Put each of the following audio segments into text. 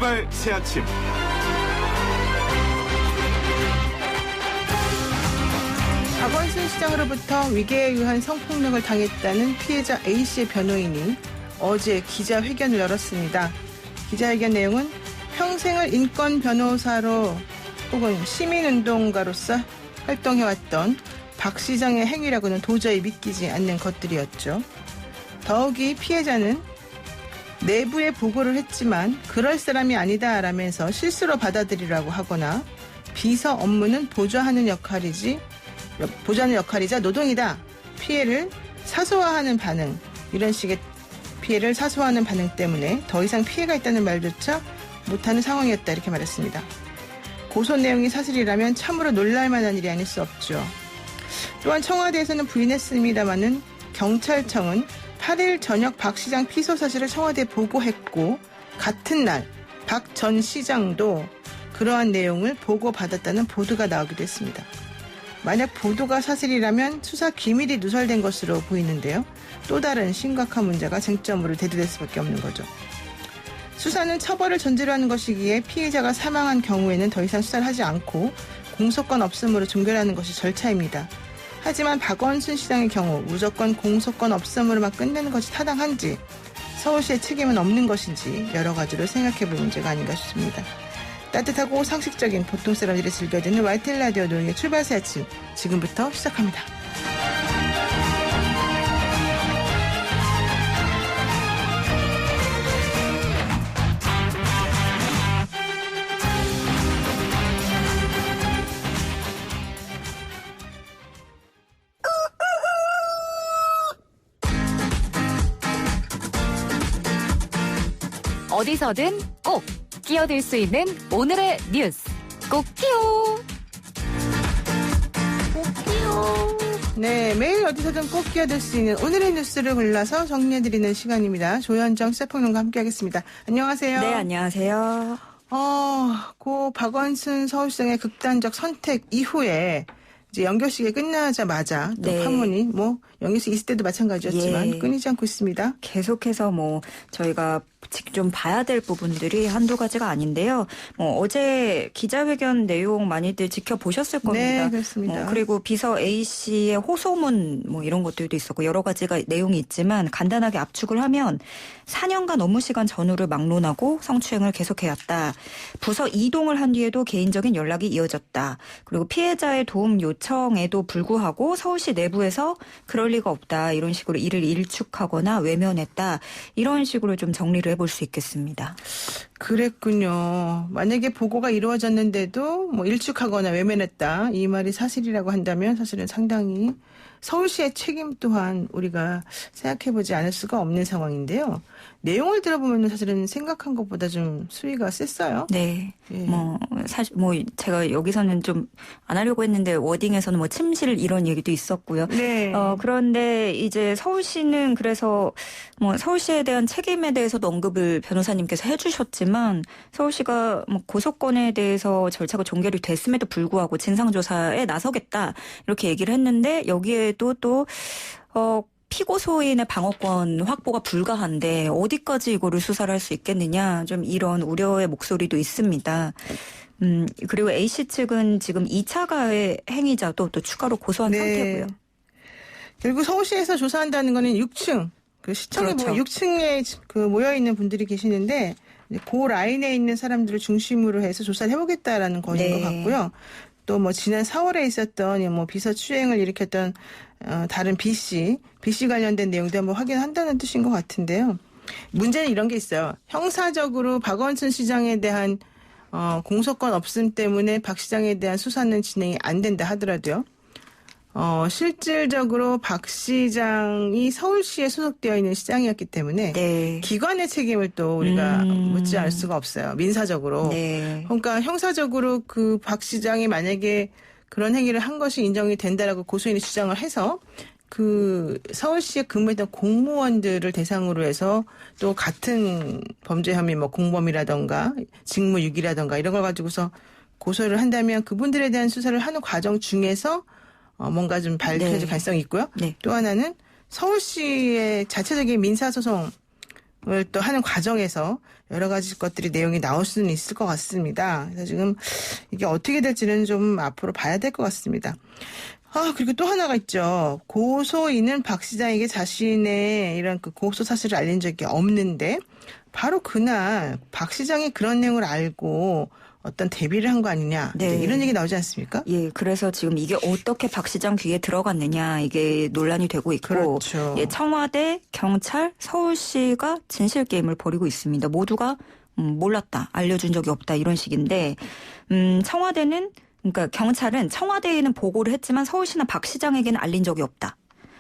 출발 새 아침. 박원순 시장으로부터 위계에 의한 성폭력을 당했다는 피해자 A씨의 변호인이 어제 기자회견을 열었습니다. 기자회견 내용은 평생을 인권 변호사로 혹은 시민운동가로서 활동해왔던 박 시장의 행위라고는 도저히 믿기지 않는 것들이었죠. 더욱이 피해자는 내부에 보고를 했지만 그럴 사람이 아니다라면서 실수로 받아들이라고 하거나 비서 업무는 보좌하는 역할이자 노동이다. 피해를 사소화하는 반응, 이런 식의 피해를 사소화하는 반응 때문에 더 이상 피해가 있다는 말조차 못하는 상황이었다, 이렇게 말했습니다. 고소 내용이 사실이라면 참으로 놀랄만한 일이 아닐 수 없죠. 또한 청와대에서는 부인했습니다마는 경찰청은 8일 저녁 박 시장 피소 사실을 청와대에 보고했고 같은 날 박 전 시장도 그러한 내용을 보고받았다는 보도가 나오기도 했습니다. 만약 보도가 사실이라면 수사 기밀이 누설된 것으로 보이는데요. 또 다른 심각한 문제가 쟁점으로 대두될 수밖에 없는 거죠. 수사는 처벌을 전제로 하는 것이기에 피해자가 사망한 경우에는 더 이상 수사를 하지 않고 공소권 없음으로 종결하는 것이 절차입니다. 하지만 박원순 시장의 경우 무조건 공소권 없음으로만 끝내는 것이 타당한지, 서울시의 책임은 없는 것인지 여러 가지로 생각해볼 문제가 아닌가 싶습니다. 따뜻하고 상식적인 보통 사람들이 즐겨듣는 YTN 라디오 노영의 출발 새 아침, 지금부터 시작합니다. 어디서든 꼭 끼어들 수 있는 오늘의 뉴스 꼭 끼요. 네, 매일 어디서든 꼭 끼어들 수 있는 오늘의 뉴스를 골라서 정리해드리는 시간입니다. 조현정 시사평론가 함께하겠습니다. 안녕하세요. 네, 안녕하세요. 고 박원순 서울시장의 극단적 선택 이후에 이제 연결식이 끝나자마자 또 네. 파문이 연결식 있을 때도 마찬가지였지만 끊이지 않고 있습니다. 계속해서 저희가 좀 봐야 될 부분들이 한두 가지가 아닌데요. 어제 기자회견 내용 많이들 지켜보셨을 겁니다. 네, 그렇습니다. 그리고 비서 A씨의 호소문 이런 것들도 있었고 여러 가지가 내용이 있지만 간단하게 압축을 하면 4년간 업무 시간 전후를 막론하고 성추행을 계속해왔다. 부서 이동을 한 뒤에도 개인적인 연락이 이어졌다. 그리고 피해자의 도움 요청에도 불구하고 서울시 내부에서 그럴 리가 없다. 이런 식으로 이를 일축하거나 외면했다. 이런 식으로 좀 정리를 해볼 수 있겠습니다. 그랬군요. 만약에 보고가 이루어졌는데도 일축하거나 외면했다, 이 말이 사실이라고 한다면 사실은 상당히 서울시의 책임 또한 우리가 생각해보지 않을 수가 없는 상황인데요. 내용을 들어보면 사실은 생각한 것보다 좀 수위가 셌어요. 네. 예. 사실 제가 여기서는 좀 안 하려고 했는데 워딩에서는 침실 이런 얘기도 있었고요. 네. 그런데 이제 서울시는 그래서 서울시에 대한 책임에 대해서도 언급을 변호사님께서 해주셨지만 서울시가 고소권에 대해서 절차가 종결이 됐음에도 불구하고 진상조사에 나서겠다 이렇게 얘기를 했는데 여기에도 또 피고소인의 방어권 확보가 불가한데 어디까지 이거를 수사를 할 수 있겠느냐, 좀 이런 우려의 목소리도 있습니다. 그리고 A씨 측은 지금 2차 가해 행위자도 또 추가로 고소한 상태고요. 결국 서울시에서 조사한다는 거는 6층, 그 시청에 그렇죠. 보면 6층에 모여있는 분들이 계시는데 그 라인에 있는 사람들을 중심으로 해서 조사를 해보겠다라는 거인 것 같고요. 또 지난 4월에 있었던 비서 추행을 일으켰던 다른 B씨 관련된 내용도 한번 확인한다는 뜻인 것 같은데요. 문제는 이런 게 있어요. 형사적으로 박원순 시장에 대한 공소권 없음 때문에 박 시장에 대한 수사는 진행이 안 된다 하더라도요. 실질적으로 박 시장이 서울시에 소속되어 있는 시장이었기 때문에 네. 기관의 책임을 또 우리가 묻지 않을 수가 없어요. 민사적으로. 네. 그러니까 형사적으로 그 박 시장이 만약에 그런 행위를 한 것이 인정이 된다라고 고소인이 주장을 해서 그 서울시에 근무했던 공무원들을 대상으로 해서 또 같은 범죄 혐의 공범이라던가 직무유기라던가 이런 걸 가지고서 고소를 한다면 그분들에 대한 수사를 하는 과정 중에서 뭔가 좀 밝혀질 가능성이 있고요. 네. 또 하나는 서울시의 자체적인 민사소송 또 하는 과정에서 여러 가지 것들이 내용이 나올 수는 있을 것 같습니다. 그래서 지금 이게 어떻게 될지는 좀 앞으로 봐야 될 것 같습니다. 그리고 또 하나가 있죠. 고소인은 박 시장에게 자신의 이런 그 고소 사실을 알린 적이 없는데 바로 그날 박 시장이 그런 내용을 알고 어떤 대비를 한 거 아니냐. 네. 이런 얘기 나오지 않습니까? 예, 그래서 지금 이게 어떻게 박 시장 귀에 들어갔느냐 이게 논란이 되고 있고, 그렇죠. 예, 청와대, 경찰, 서울시가 진실 게임을 벌이고 있습니다. 모두가 몰랐다, 알려준 적이 없다 이런 식인데, 청와대는 그러니까 경찰은 청와대에는 보고를 했지만 서울시나 박 시장에게는 알린 적이 없다.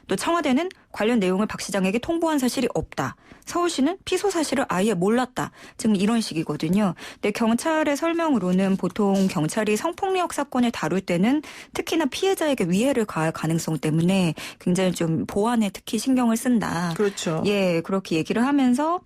또 청와대는 관련 내용을 박 시장에게 통보한 사실이 없다. 서울시는 피소 사실을 아예 몰랐다. 지금 이런 식이거든요. 근데 경찰의 설명으로는 보통 경찰이 성폭력 사건을 다룰 때는 특히나 피해자에게 위해를 가할 가능성 때문에 굉장히 좀 보안에 특히 신경을 쓴다. 그렇죠. 예, 그렇게 얘기를 하면서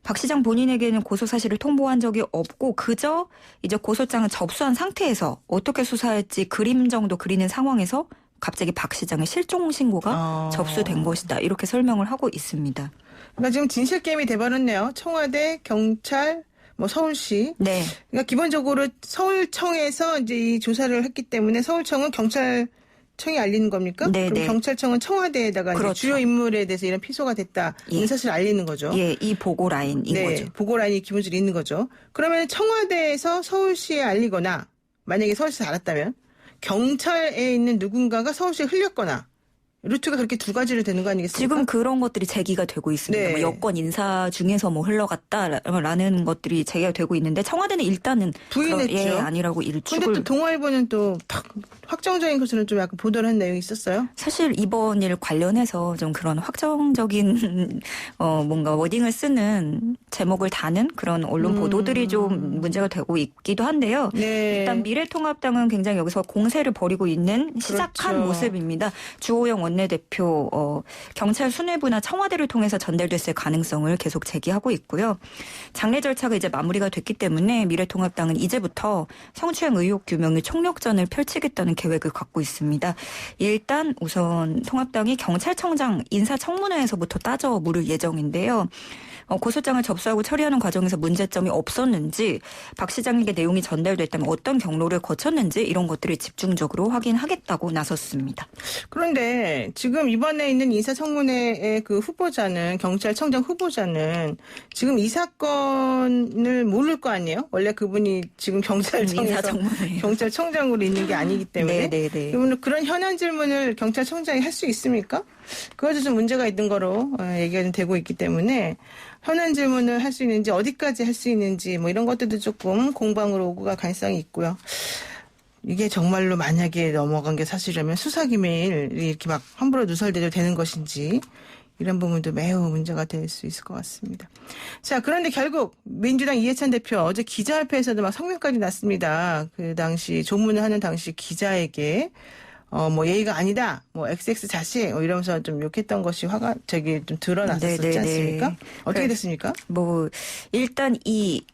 박 시장 본인에게는 고소 사실을 통보한 적이 없고 그저 이제 고소장을 접수한 상태에서 어떻게 수사할지 그림 정도 그리는 상황에서 갑자기 박 시장의 실종 신고가 접수된 것이다. 이렇게 설명을 하고 있습니다. 그러니까 지금 진실 게임이 돼버렸네요. 청와대, 경찰, 서울시. 네. 그러니까 기본적으로 서울청에서 이제 이 조사를 했기 때문에 서울청은 경찰청이 알리는 겁니까? 네, 그럼 네. 경찰청은 청와대에다가 이제 그렇죠. 주요 인물에 대해서 이런 피소가 됐다. 이 사실을 알리는 거죠. 예, 이 보고 라인인 네, 거죠. 보고 라인이 기본적으로 있는 거죠. 그러면 청와대에서 서울시에 알리거나 만약에 서울시에서 알았다면 경찰에 있는 누군가가 서울시에 흘렸거나 루트가 그렇게 두 가지로 되는 거 아니겠습니까? 지금 그런 것들이 제기가 되고 있습니다. 네. 뭐 여권 인사 중에서 흘러갔다라는 것들이 제기가 되고 있는데 청와대는 일단은 부인했죠. 예, 아니라고 일축을. 근데 또 동아일보는 또 확정적인 것으로는 좀 약간 보도를 한 내용이 있었어요. 사실 이번 일 관련해서 좀 그런 확정적인 뭔가 워딩을 쓰는 제목을 다는 그런 언론 보도들이 좀 문제가 되고 있기도 한데요. 네. 일단 미래통합당은 굉장히 여기서 공세를 벌이고 있는 시작한 그렇죠. 모습입니다. 주호영 원내대표 경찰 수뇌부나 청와대를 통해서 전달됐을 가능성을 계속 제기하고 있고요. 장례 절차가 이제 마무리가 됐기 때문에 미래통합당은 이제부터 성추행 의혹 규명의 총력전을 펼치겠다는 계획을 갖고 있습니다. 일단 우선 통합당이 경찰청장 인사청문회에서부터 따져 물을 예정인데요. 고소장을 접수하고 처리하는 과정에서 문제점이 없었는지, 박 시장에게 내용이 전달됐다면 어떤 경로를 거쳤는지 이런 것들을 집중적으로 확인하겠다고 나섰습니다. 그런데 지금 이번에 있는 인사청문회의 그 후보자는 경찰청장 후보자는 지금 이 사건을 모를 거 아니에요? 원래 그분이 지금 경찰청에서 경찰청장으로 있는 게 아니기 때문에 네네네. 그런 현안 질문을 경찰청장이 할 수 있습니까? 그것도 좀 문제가 있는 거로 얘기가 좀 되고 있기 때문에 현안 질문을 할 수 있는지 어디까지 할 수 있는지 이런 것들도 조금 공방으로 오고 갈 가능성이 있고요. 이게 정말로 만약에 넘어간 게 사실이라면 수사기밀이 이렇게 막 함부로 누설대도 되는 것인지 이런 부분도 매우 문제가 될 수 있을 것 같습니다. 자, 그런데 결국 민주당 이해찬 대표 어제 기자협회에서도 막 성명까지 났습니다. 그 당시 조문을 하는 당시 기자에게 예의가 아니다. XX 자식 이러면서 좀 욕했던 것이 좀 드러났었지 네네네. 않습니까? 어떻게 됐습니까? 일단 이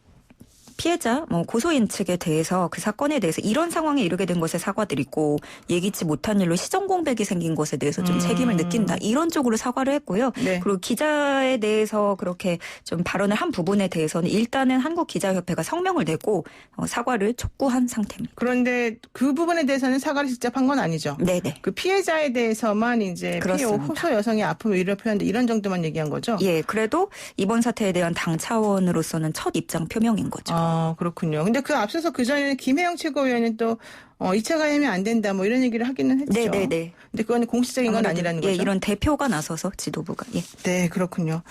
피해자 고소인 측에 대해서 그 사건에 대해서 이런 상황에 이르게 된 것에 사과드리고 예기치 못한 일로 시정 공백이 생긴 것에 대해서 좀 책임을 느낀다. 이런 쪽으로 사과를 했고요. 네. 그리고 기자에 대해서 그렇게 좀 발언을 한 부분에 대해서는 일단은 한국기자협회가 성명을 내고 사과를 촉구한 상태입니다. 그런데 그 부분에 대해서는 사과를 직접 한 건 아니죠. 네네. 그 피해자에 대해서만 이제 피해 그렇습니다. 호소 여성의 아픔을 위로 표현한다 이런 정도만 얘기한 거죠. 예, 그래도 이번 사태에 대한 당 차원으로서는 첫 입장 표명인 거죠. 그렇군요. 근데 그 앞서서 그전에는 김혜영 최고위원은 또 2차 가해면 안 된다 이런 얘기를 하기는 했죠. 네네네. 근데 그건 공식적인 건 아니라는 거죠. 예, 이런 대표가 나서서 지도부가. 예. 네, 그렇군요.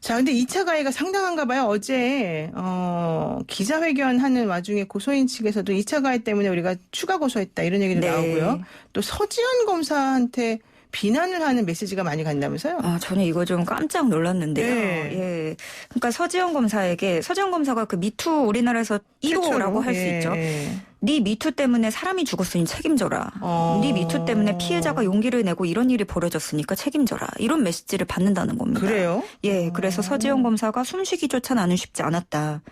자, 근데 2차 가해가 상당한가 봐요. 어제 기자회견 하는 와중에 고소인 측에서도 2차 가해 때문에 우리가 추가 고소했다 이런 얘기도 네. 나오고요. 또 서지현 검사한테 비난을 하는 메시지가 많이 간다면서요? 저는 이거 좀 깜짝 놀랐는데요. 네. 예. 그러니까 서지현 검사가 그 미투 우리나라에서 1호라고 할 수 있죠. 네 미투 때문에 사람이 죽었으니 책임져라. 네 미투 때문에 피해자가 용기를 내고 이런 일이 벌어졌으니까 책임져라. 이런 메시지를 받는다는 겁니다. 그래요? 예, 그래서 서지현 검사가 숨쉬기조차 나는 쉽지 않았다.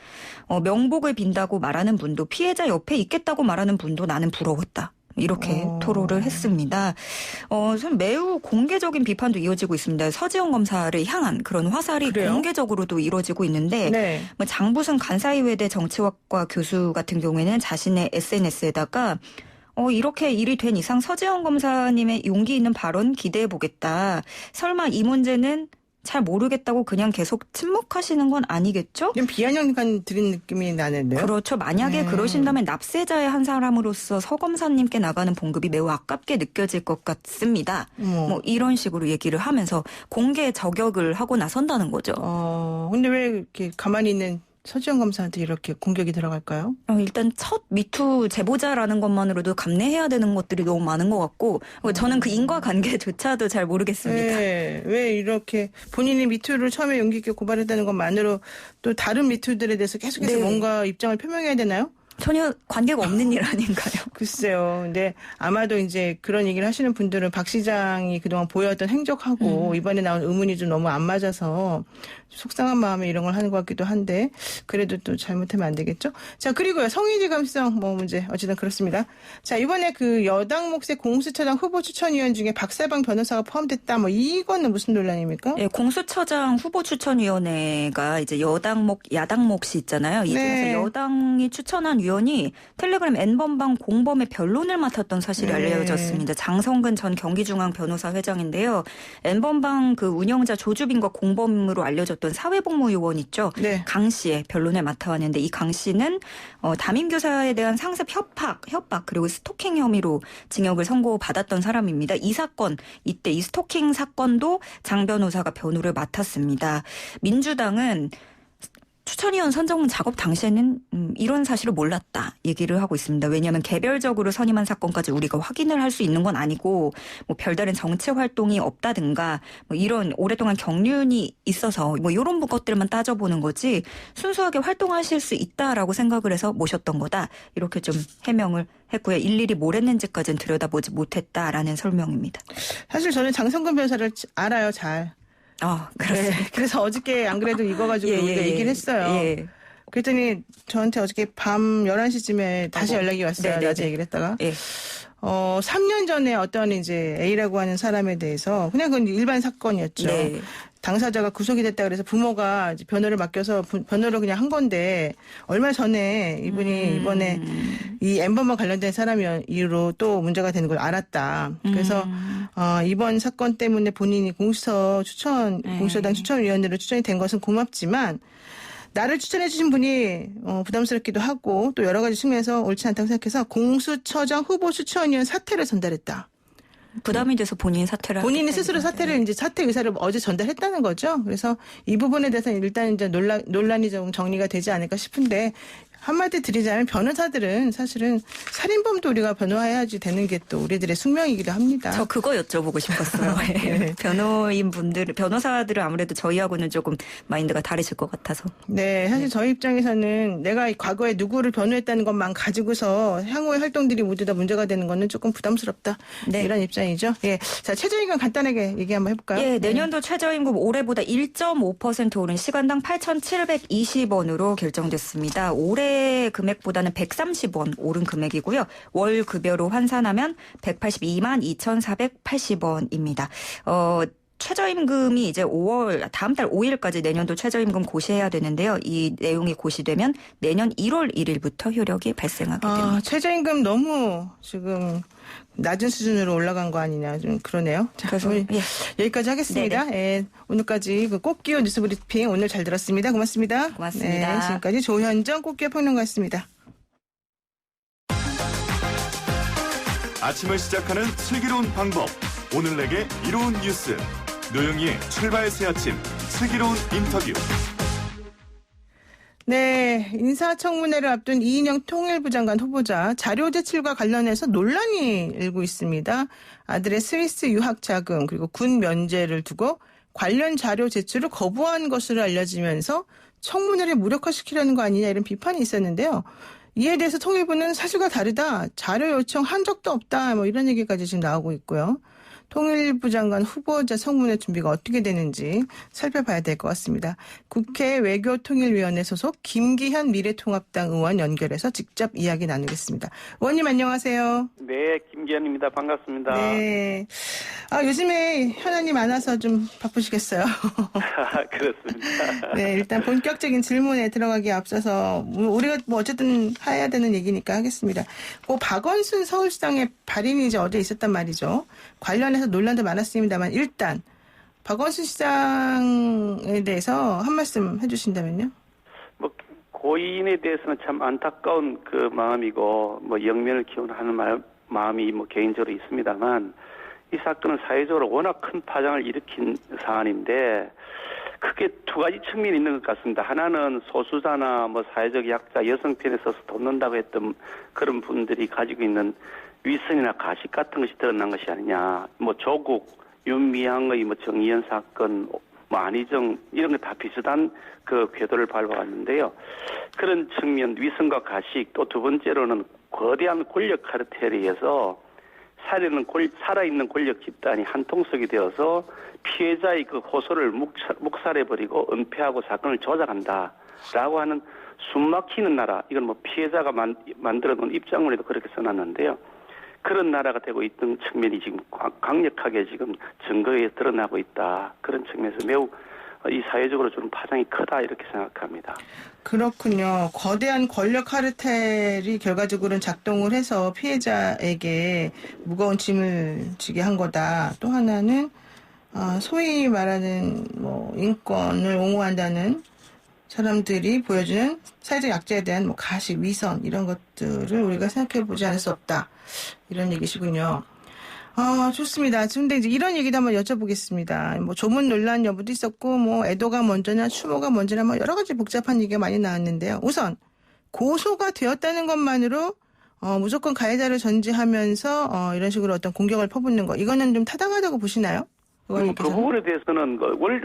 명복을 빈다고 말하는 분도 피해자 옆에 있겠다고 말하는 분도 나는 부러웠다. 이렇게 토로를 했습니다. 좀 매우 공개적인 비판도 이어지고 있습니다. 서지영 검사를 향한 그런 화살이 그래요? 공개적으로도 이루어지고 있는데 네. 뭐 장부승 간사이외대 정치학과 교수 같은 경우에는 자신의 SNS에다가 이렇게 일이 된 이상 서지영 검사님의 용기 있는 발언 기대해보겠다. 설마 이 문제는 잘 모르겠다고 그냥 계속 침묵하시는 건 아니겠죠? 좀 비아냥간 드린 느낌이 나는데요. 그렇죠. 만약에 그러신다면 납세자의 한 사람으로서 서 검사님께 나가는 봉급이 매우 아깝게 느껴질 것 같습니다. 뭐 이런 식으로 얘기를 하면서 공개 저격을 하고 나선다는 거죠. 근데 왜 이렇게 가만히 있는 서지영 검사한테 이렇게 공격이 들어갈까요? 일단 첫 미투 제보자라는 것만으로도 감내해야 되는 것들이 너무 많은 것 같고 저는 그 인과관계조차도 잘 모르겠습니다. 네, 왜 이렇게 본인이 미투를 처음에 용기 있게 고발했다는 것만으로 또 다른 미투들에 대해서 계속해서 네. 뭔가 입장을 표명해야 되나요? 전혀 관계가 없는 일 아닌가요? 글쎄요. 근데 아마도 이제 그런 얘기를 하시는 분들은 박 시장이 그동안 보여왔던 행적하고 이번에 나온 의문이 좀 너무 안 맞아서 속상한 마음에 이런 걸 하는 것 같기도 한데 그래도 또 잘못하면 안 되겠죠. 자, 그리고요. 성의지감성 문제 어쨌든 그렇습니다. 자, 이번에 그 여당 몫의 공수처장 후보 추천위원 중에 박사방 변호사가 포함됐다. 이거는 무슨 논란입니까? 네, 공수처장 후보 추천위원회가 이제 여당 몫, 야당 몫이 있잖아요. 이 중에서 네. 여당이 추천한 위원이 텔레그램 N번방 공범의 변론을 맡았던 사실이 네. 알려졌습니다. 장성근 전 경기중앙 변호사 회장인데요. N번방 그 운영자 조주빈과 공범으로 알려졌던 사회복무요원 있죠. 네. 강 씨의 변론을 맡아왔는데 이 강 씨는 담임교사에 대한 상습 협박 그리고 스토킹 혐의로 징역을 선고받았던 사람입니다. 이 사건 이때 이 스토킹 사건도 장 변호사가 변호를 맡았습니다. 민주당은 추천위원 선정 작업 당시에는 이런 사실을 몰랐다 얘기를 하고 있습니다. 왜냐하면 개별적으로 선임한 사건까지 우리가 확인을 할 수 있는 건 아니고 별다른 정치 활동이 없다든가 이런 오랫동안 경륜이 있어서 이런 것들만 따져보는 거지 순수하게 활동하실 수 있다라고 생각을 해서 모셨던 거다. 이렇게 좀 해명을 했고요. 일일이 뭘 했는지까지는 들여다보지 못했다라는 설명입니다. 사실 저는 장성근 변호사를 알아요, 잘. 그렇습니다. 네, 그래서 어저께 안 그래도 이거 가지고 우리가 얘기를 했어요. 예. 그랬더니 저한테 어저께 밤 11시쯤에 다시 연락이 왔어요. 네네네. 낮에 얘기를 했다가. 예. 3년 전에 어떤 이제 A라고 하는 사람에 대해서 그냥 그건 일반 사건이었죠. 네. 당사자가 구속이 됐다 그래서 부모가 이제 변호를 맡겨서 변호를 그냥 한 건데 얼마 전에 이분이 이번에 이 N번방 관련된 사람이로 또 문제가 되는 걸 알았다. 그래서 이번 사건 때문에 본인이 공수처당 추천위원으로 추천이 된 것은 고맙지만 나를 추천해 주신 분이 부담스럽기도 하고 또 여러 가지 측면에서 옳지 않다고 생각해서 공수처장 후보 추천위원 사퇴를 전달했다. 부담이 돼서 본인이 사퇴를 본인이 스스로 사퇴를 이제 사퇴 의사를 어제 전달했다는 거죠. 그래서 이 부분에 대해서는 일단 이제 논란이 좀 정리가 되지 않을까 싶은데 한마디 드리자면 변호사들은 사실은 살인범도 우리가 변호해야지 되는 게 또 우리들의 숙명이기도 합니다. 저 그거 여쭤보고 싶었어요. 네. 변호사들은 아무래도 저희하고는 조금 마인드가 다르실 것 같아서. 네, 사실 저희 입장에서는 내가 과거에 누구를 변호했다는 것만 가지고서 향후의 활동들이 모두 다 문제가 되는 거는 조금 부담스럽다. 네. 이런 입장이죠. 예. 자, 최저임금 간단하게 얘기 한번 해볼까요? 예, 내년도 최저임금 올해보다 1.5% 오른 시간당 8,720원으로 결정됐습니다. 올해 금액보다는 130원 오른 금액이고요. 월 급여로 환산하면 182만 2,480원입니다. 최저임금이 이제 다음 달 5일까지 내년도 최저임금 고시해야 되는데요. 이 내용이 고시되면 내년 1월 1일부터 효력이 발생하게 됩니다. 최저임금 너무 지금 낮은 수준으로 올라간 거 아니냐 좀 그러네요. 자, 그래서 우리 여기까지 하겠습니다. 예, 오늘까지 그 꽃기호 뉴스 브리핑 오늘 잘 들었습니다. 고맙습니다. 고맙습니다. 네, 지금까지 조현정 꽃기호 평론가였습니다. 아침을 시작하는 슬기로운 방법. 오늘 내게 이로운 뉴스. 노영희의 출발 새 아침 슬기로운 인터뷰. 네, 인사청문회를 앞둔 이인영 통일부 장관 후보자 자료 제출과 관련해서 논란이 일고 있습니다. 아들의 스위스 유학 자금 그리고 군 면제를 두고 관련 자료 제출을 거부한 것으로 알려지면서 청문회를 무력화시키려는 거 아니냐 이런 비판이 있었는데요. 이에 대해서 통일부는 사실과 다르다. 자료 요청한 적도 없다. 이런 얘기까지 지금 나오고 있고요. 통일부 장관 후보자 청문회 준비가 어떻게 되는지 살펴봐야 될 것 같습니다. 국회 외교통일위원회 소속 김기현 미래통합당 의원 연결해서 직접 이야기 나누겠습니다. 의원님 안녕하세요. 네, 김기현입니다. 반갑습니다. 네. 요즘에 현안이 많아서 좀 바쁘시겠어요. 그렇습니다. 네, 일단 본격적인 질문에 들어가기에 앞서서 우리가 뭐 어쨌든 해야 되는 얘기니까 하겠습니다. 박원순 서울시장의 발인이 이제 어제 있었단 말이죠. 관련해서 논란도 많았습니다만 일단 박원순 시장에 대해서 한 말씀 해주신다면요. 뭐 고인에 대해서는 참 안타까운 그 마음이고 뭐 영면을 기원하는 마음이 뭐 개인적으로 있습니다만 이 사건은 사회적으로 워낙 큰 파장을 일으킨 사안인데 크게 두 가지 측면이 있는 것 같습니다. 하나는 소수자나 뭐 사회적 약자, 여성 편에 서서 돕는다고 했던 그런 분들이 가지고 있는 위선이나 가식 같은 것이 드러난 것이 아니냐. 뭐 조국, 윤미향의 뭐 정의연 사건, 뭐 안희정 이런 게 다 비슷한 그 궤도를 밟아왔는데요. 그런 측면 위선과 가식 또 두 번째로는 거대한 권력 카르텔에 의해서 살아있는 권력 집단이 한통속이 되어서 피해자의 그 호소를 묵살해버리고 은폐하고 사건을 조작한다라고 하는 숨막히는 나라. 이건 뭐 피해자가 만들어놓은 입장문에도 그렇게 써놨는데요. 그런 나라가 되고 있던 측면이 지금 강력하게 지금 증거에 드러나고 있다. 그런 측면에서 매우 이 사회적으로 좀 파장이 크다 이렇게 생각합니다. 그렇군요. 거대한 권력 카르텔이 결과적으로는 작동을 해서 피해자에게 무거운 짐을 지게 한 거다. 또 하나는 소위 말하는 뭐 인권을 옹호한다는 사람들이 보여주는 사회적 약자에 대한 뭐 가식, 위선 이런 것들을 우리가 생각해보지 않을 수 없다. 이런 얘기시군요. 좋습니다. 근데 이제 이런 얘기도 한번 여쭤보겠습니다. 뭐 조문 논란 여부도 있었고, 뭐 애도가 먼저냐 추모가 먼저냐 뭐 여러 가지 복잡한 얘기가 많이 나왔는데요. 우선 고소가 되었다는 것만으로 무조건 가해자를 전제하면서 이런 식으로 어떤 공격을 퍼붓는 거 이거는 좀 타당하다고 보시나요? 그 부분에 대해서는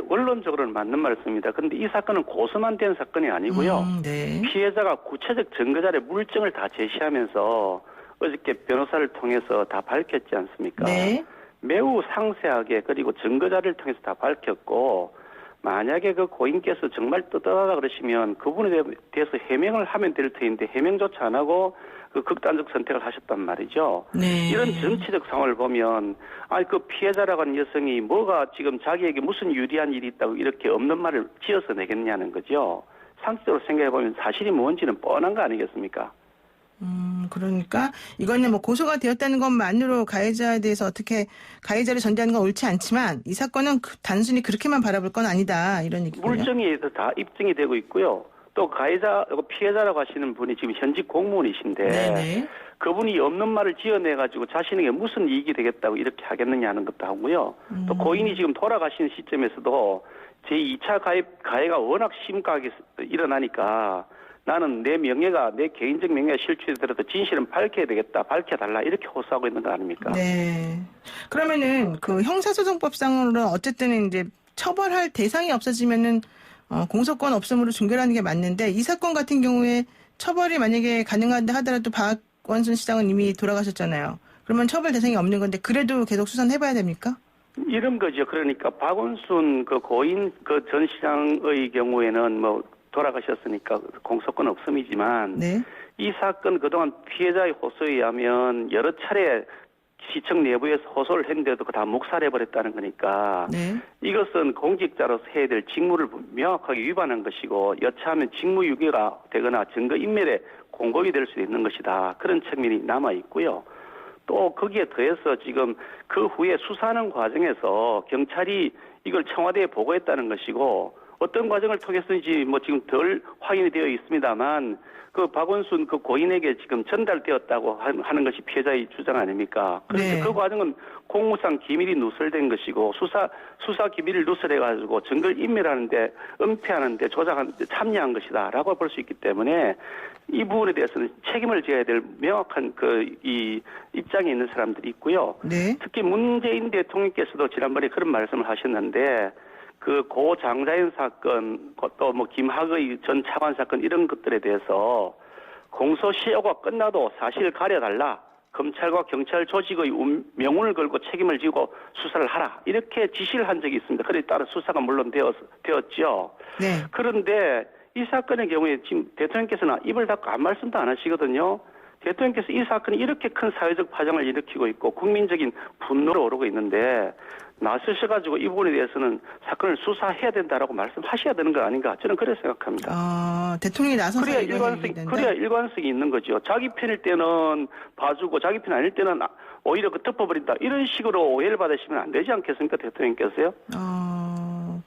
원론적으로는 맞는 말씀입니다. 그런데 이 사건은 고소만 된 사건이 아니고요. 네. 피해자가 구체적 증거자료 물증을 다 제시하면서 어저께 변호사를 통해서 다 밝혔지 않습니까? 네. 매우 상세하게 그리고 증거자료를 통해서 다 밝혔고 만약에 그 고인께서 정말 떳떳하다 그러시면 그분에 대해서 해명을 하면 될 터인데 해명조차 안 하고 그 극단적 선택을 하셨단 말이죠. 네. 이런 전체적 상황을 보면 그 피해자라고 하는 여성이 뭐가 지금 자기에게 무슨 유리한 일이 있다고 이렇게 없는 말을 지어서 내겠냐는 거죠. 상식적으로 생각해보면 사실이 뭔지는 뻔한 거 아니겠습니까? 그러니까 이거는 뭐 고소가 되었다는 것만으로 가해자에 대해서 어떻게 가해자를 전제하는 건 옳지 않지만 이 사건은 단순히 그렇게만 바라볼 건 아니다 이런 얘기군요. 물증이 다 입증이 되고 있고요. 또 피해자라고 하시는 분이 지금 현직 공무원이신데 네네. 그분이 없는 말을 지어내가지고 자신에게 무슨 이익이 되겠다고 이렇게 하겠느냐 하는 것도 하고요. 또 고인이 지금 돌아가시는 시점에서도 제2차 가해가 워낙 심각하게 일어나니까 나는 내 개인적 명예가 실추되더라도 진실은 밝혀야 되겠다, 밝혀달라 이렇게 호소하고 있는 거 아닙니까? 네. 그러면은 그 형사소송법상으로는 어쨌든 이제 처벌할 대상이 없어지면은 공소권 없음으로 종결하는 게 맞는데 이 사건 같은 경우에 처벌이 만약에 가능하다 하더라도 박원순 시장은 이미 돌아가셨잖아요. 그러면 처벌 대상이 없는 건데 그래도 계속 수사는 해봐야 됩니까? 이런 거죠. 그러니까 박원순 그 고인 그 전 시장의 경우에는 뭐 돌아가셨으니까 공소권 없음이지만 네. 이 사건 그동안 피해자의 호소에 의하면 여러 차례 시청 내부에서 호소를 했는데도 다 묵살해버렸다는 거니까 네. 이것은 공직자로서 해야 될 직무를 명확하게 위반한 것이고 여차하면 직무유기가 되거나 증거인멸에 공범이 될 수도 있는 것이다. 그런 측면이 남아있고요. 또 거기에 더해서 지금 그 후에 수사하는 과정에서 경찰이 이걸 청와대에 보고했다는 것이고 어떤 과정을 통해서인지 뭐 지금 덜 확인이 되어 있습니다만 그 박원순 그 고인에게 지금 전달되었다고 하는 것이 피해자의 주장 아닙니까? 그런데 네. 그 과정은 공무상 기밀이 누설된 것이고 수사 기밀을 누설해가지고 증거를 인멸하는데 은폐하는데 조작하는데 참여한 것이다라고 볼 수 있기 때문에 이 부분에 대해서는 책임을 져야 될 명확한 이 입장에 있는 사람들이 있고요. 네. 특히 문재인 대통령께서도 지난번에 그런 말씀을 하셨는데 그 고 장자연 사건 또 뭐 김학의 전 차관 사건 이런 것들에 대해서 공소시효가 끝나도 사실을 가려달라 검찰과 경찰 조직의 명운을 걸고 책임을 지고 수사를 하라. 이렇게 지시를 한 적이 있습니다. 그에 따라 수사가 물론 되었죠. 네. 그런데 이 사건의 경우에 지금 대통령께서는 입을 닫고 아무 말씀도 안 하시거든요. 대통령께서 이 사건이 이렇게 큰 사회적 파장을 일으키고 있고 국민적인 분노로 오르고 있는데 나서셔가지고 이 부분에 대해서는 사건을 수사해야 된다라고 말씀하셔야 되는 거 아닌가 저는 그렇게 생각합니다. 대통령이 나서서 그래야 일관성이 있는 거죠. 자기 편일 때는 봐주고 자기 편 아닐 때는 오히려 덮어버린다. 이런 식으로 오해를 받으시면 안 되지 않겠습니까, 대통령께서요?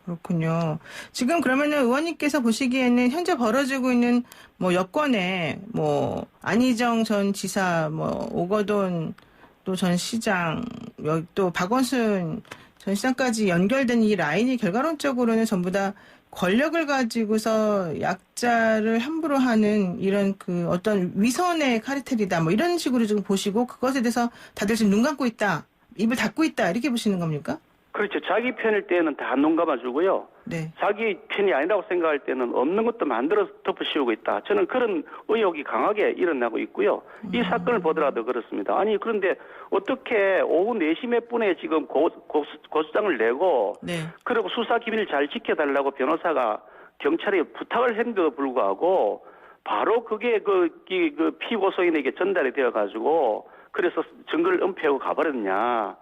그렇군요. 지금 그러면은 의원님께서 보시기에는 현재 벌어지고 있는 뭐 여권에 뭐 안희정 전 지사, 뭐 오거돈 또 전 시장, 여기 또 박원순 전 시장까지 연결된 이 라인이 결과론적으로는 전부 다 권력을 가지고서 약자를 함부로 하는 이런 그 어떤 위선의 카르텔이다. 뭐 이런 식으로 좀 보시고 그것에 대해서 다들 지금 눈 감고 있다. 입을 닫고 있다. 이렇게 보시는 겁니까? 그렇죠. 자기 편일 때는 다 눈 감아주고요. 네. 자기 편이 아니라고 생각할 때는 없는 것도 만들어서 덮어씌우고 있다. 저는 그런 의혹이 강하게 일어나고 있고요. 이 사건을 보더라도 그렇습니다. 아니 그런데 어떻게 오후 4시 몇 분에 지금 고소장을 내고 네. 그리고 수사 기밀을 잘 지켜달라고 변호사가 경찰에 부탁을 했는데도 불구하고 바로 그게 그 피고소인에게 전달이 되어가지고 그래서 증거를 은폐하고 가버렸냐.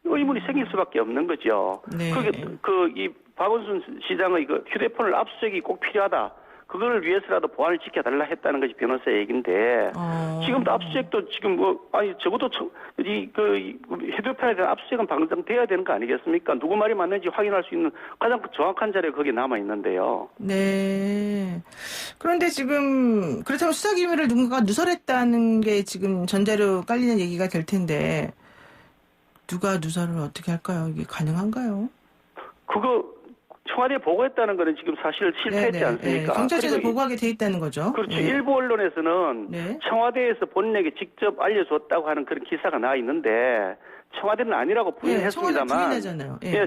의문이 생길 수밖에 없는 거죠. 네. 이 박원순 시장의 그 휴대폰을 압수수색이 꼭 필요하다. 그거를 위해서라도 보안을 지켜달라 했다는 것이 변호사의 얘기인데 지금도 압수수색도 지금 적어도 휴대폰에 대한 압수수색은 방장돼야 되는 거 아니겠습니까? 누구 말이 맞는지 확인할 수 있는 가장 정확한 자료가 거기에 남아 있는데요. 네. 그런데 지금 그렇다면 수사 기밀을 누군가가 누설했다는 게 지금 전자로 깔리는 얘기가 될 텐데. 누가 누설을 어떻게 할까요? 이게 가능한가요? 그거 청와대에 보고했다는 거는 지금 사실 실패했지 않습니까? 경찰청에서 보고하게 돼 있다는 거죠. 그렇죠. 일부 언론에서는 청와대에서 본인에게 직접 알려줬다고 하는 그런 기사가 나와 있는데 청와대는 아니라고 부인했습니다만.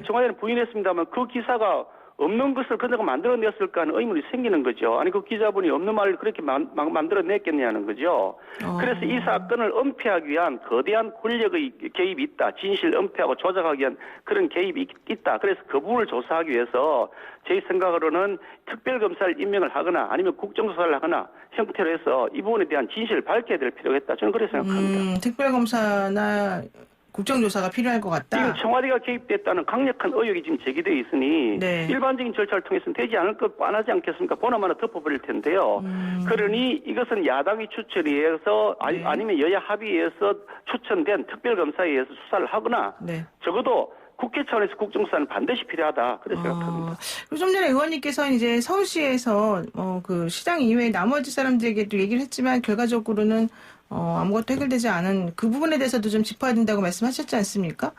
청와대는 부인했습니다만 그 기사가 없는 것을 그녀가 만들어냈을까 하는 의문이 생기는 거죠. 아니 그 기자분이 없는 말을 그렇게 만들어냈겠냐는 거죠. 그래서 이 사건을 은폐하기 위한 거대한 권력의 개입이 있다. 진실 은폐하고 조작하기 위한 그런 개입이 있다. 그래서 그 부분을 조사하기 위해서 제 생각으로는 특별검사를 임명을 하거나 아니면 국정조사를 하거나 형태로 해서 이 부분에 대한 진실을 밝혀야 될 필요가 있다. 저는 그렇게 생각합니다. 특별검사나 국정조사가 필요할 것 같다. 지금 청와대가 개입됐다는 강력한 의혹이 지금 제기되어 있으니 일반적인 절차를 통해서는 되지 않을 것 뻔하지 않겠습니까? 보나마나 덮어버릴 텐데요. 그러니 이것은 야당이 추천에 의해서 아니면 여야 합의해서 추천된 특별검사에 의해서 수사를 하거나 적어도 국회 차원에서 국정조사는 반드시 필요하다. 그렇게 생각합니다. 그리고 좀 전에 의원님께서 이제 서울시에서 그 시장 이외에 나머지 사람들에게도 얘기를 했지만 결과적으로는 아무것도 해결되지 않은 그 부분에 대해서도 좀 짚어야 된다고 말씀하셨지 않습니까?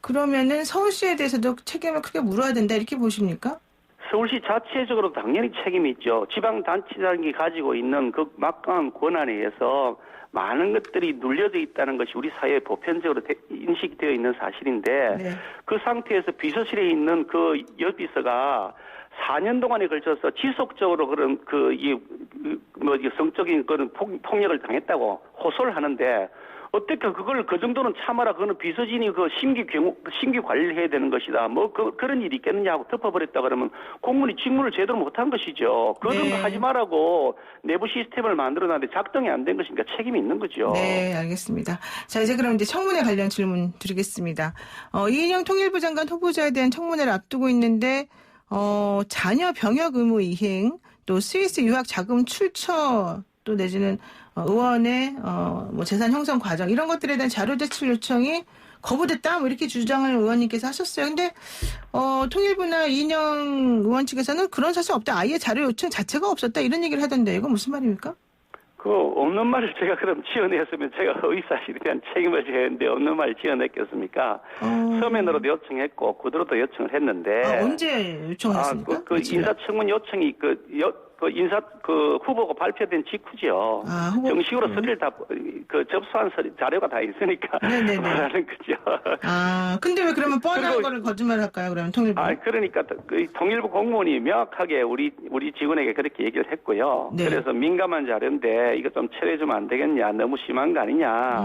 그러면은 서울시에 대해서도 책임을 크게 물어야 된다 이렇게 보십니까? 서울시 자체적으로 당연히 책임이 있죠. 지방단체장이 가지고 있는 그 막강한 권한에 의해서 많은 것들이 눌려져 있다는 것이 우리 사회에 보편적으로 인식되어 있는 사실인데 그 상태에서 비서실에 있는 그 여비서가 4년 동안에 걸쳐서 지속적으로 그런 성적인 그런 폭력을 당했다고 호소를 하는데 어떻게 그걸 그 정도는 참아라. 그거는 비서진이 그 심기 관리를 해야 되는 것이다. 그런 일이 있겠느냐 하고 덮어버렸다 그러면 공무원이 직무를 제대로 못한 것이죠. 그런 거 하지 말라고 내부 시스템을 만들어놨는데 작동이 안 된 것이니까 책임이 있는 거죠. 네, 알겠습니다. 자, 이제 그럼 이제 청문회 관련 질문 드리겠습니다. 이인영 통일부 장관 후보자에 대한 청문회를 앞두고 있는데 자녀 병역 의무 이행, 또 스위스 유학 자금 출처, 또 내지는 의원의 재산 형성 과정 이런 것들에 대한 자료 제출 요청이 거부됐다 뭐 이렇게 주장을 의원님께서 하셨어요. 근데 통일부나 이인영 의원 측에서는 그런 사실 없다. 아예 자료 요청 자체가 없었다 이런 얘기를 하던데 이건 무슨 말입니까? 그 없는 말을 제가 그럼 지어냈으면 제가 의사실에 대한 책임을 져야 하는데 없는 말을 지어냈겠습니까? 서면으로도 요청했고 구두로도 요청을 했는데 언제 요청을 했습니까? 인사청문 요청이 후보가 발표된 직후죠. 후보 정식으로 직후. 서류를 다 접수한 자료가 다 있으니까 네네네. 말하는 거죠. 근데 왜 그러면 뻔한 그리고- 거를 거짓말 할까요? 그러면 통일부? 그러니까 그 통일부 공무원이 명확하게 우리 직원에게 그렇게 얘기를 했고요. 네. 그래서 민감한 자료인데 이거 좀 처리해주면 안 되겠냐, 너무 심한 거 아니냐.